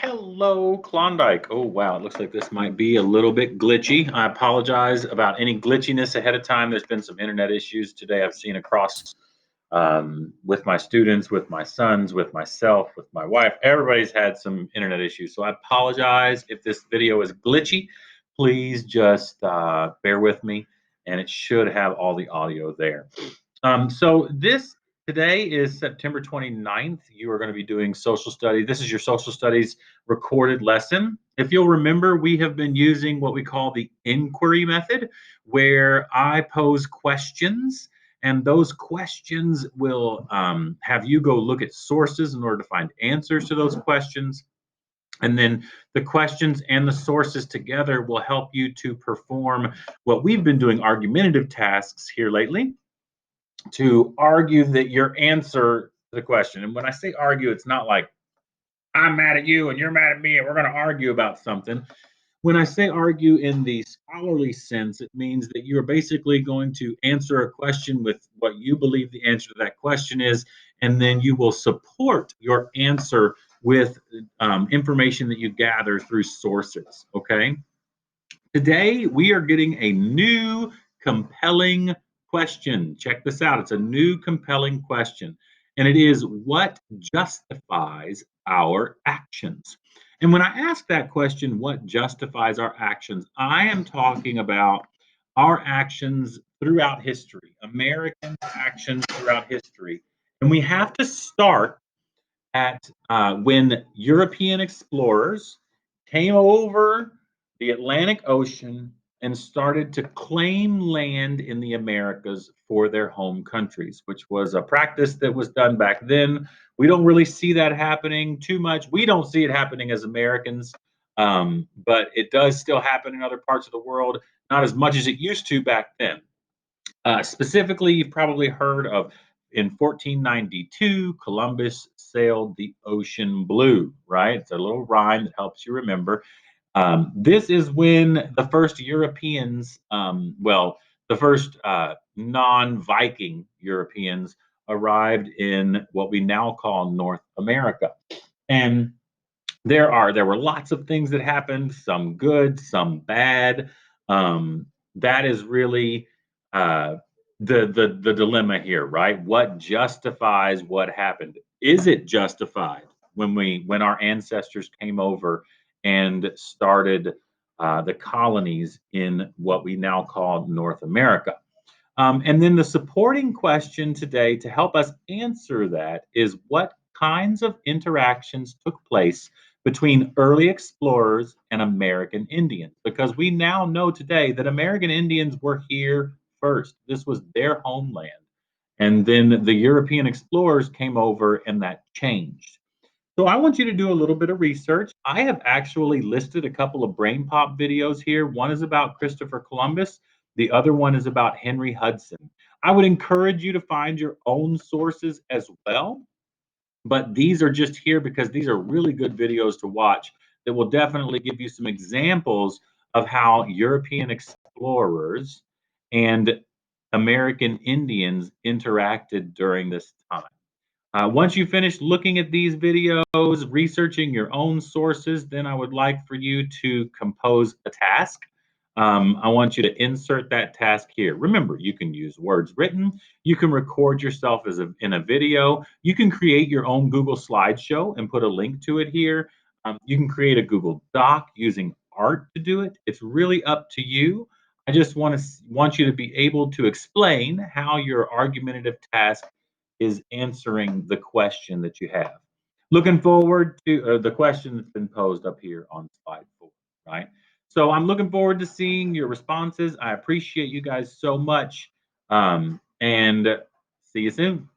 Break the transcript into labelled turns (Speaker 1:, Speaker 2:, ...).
Speaker 1: Hello, Klondike. Oh, wow. It looks like this might be a little bit glitchy. I apologize about any glitchiness ahead of time. There's been some internet issues today I've seen across with my students, with my sons, with myself, with my wife. Everybody's had some internet issues. So I apologize if this video is glitchy. Please just bear with me, and it should have all the audio there. So this today is September 29th. You are going to be doing social studies. This is your social studies recorded lesson. If you'll remember, we have been using what we call the inquiry method, where I pose questions, and those questions will have you go look at sources in order to find answers to those questions. And then the questions and the sources together will help you to perform what we've been doing argumentative tasks here lately to argue that your answer to the question. And when I say argue, it's not like I'm mad at you and you're mad at me and we're going to argue about something. When I say argue in the scholarly sense, it means that you're basically going to answer a question with what you believe the answer to that question is, and then you will support your answer with information that you gather through sources. Okay. Today, we are getting a new compelling question. Check this out. It's a new compelling question. And it is, what justifies our actions? And when I ask that question, what justifies our actions, I am talking about our actions throughout history, American actions throughout history. And we have to start at when European explorers came over the Atlantic Ocean and started to claim land in the Americas for their home countries, which was a practice that was done back then. We don't really see that happening too much. We don't see it happening as Americans, but it does still happen in other parts of the world, not as much as it used to back then. Specifically, you've probably heard of in 1492, Columbus sailed the ocean blue, right? It's a little rhyme that helps you remember. This is when the first Europeans, the first non Viking Europeans arrived in what we now call North America. And there were lots of things that happened, some good, some bad. That is really uh, the dilemma here, right? What justifies what happened? Is it justified when our ancestors came over and started the colonies in what we now call North America? And then the supporting question today to help us answer that is, what kinds of interactions took place between early explorers and American Indians? Because we now know today that American Indians were here first. This was their homeland. And then the European explorers came over and that changed. So I want you to do a little bit of research. I have actually listed a couple of brain pop videos here. One is about Christopher Columbus. The other one is about Henry Hudson. I would encourage you to find your own sources as well, but these are just here because these are really good videos to watch that will definitely give you some examples of how European explorers and American Indians interacted during this time. Once you finish looking at these videos, researching your own sources, then I would like for you to compose a task. I want you to insert that task here. Remember, you can use words written. You can record yourself in a video. You can create your own Google slideshow and put a link to it here. You can create a Google Doc using art to do it. It's really up to you. I just want you to be able to explain how your argumentative task is answering the question that you have. Looking forward to the question that's been posed up here on slide 4, right? So I'm looking forward to seeing your responses. I appreciate you guys so much, and see you soon.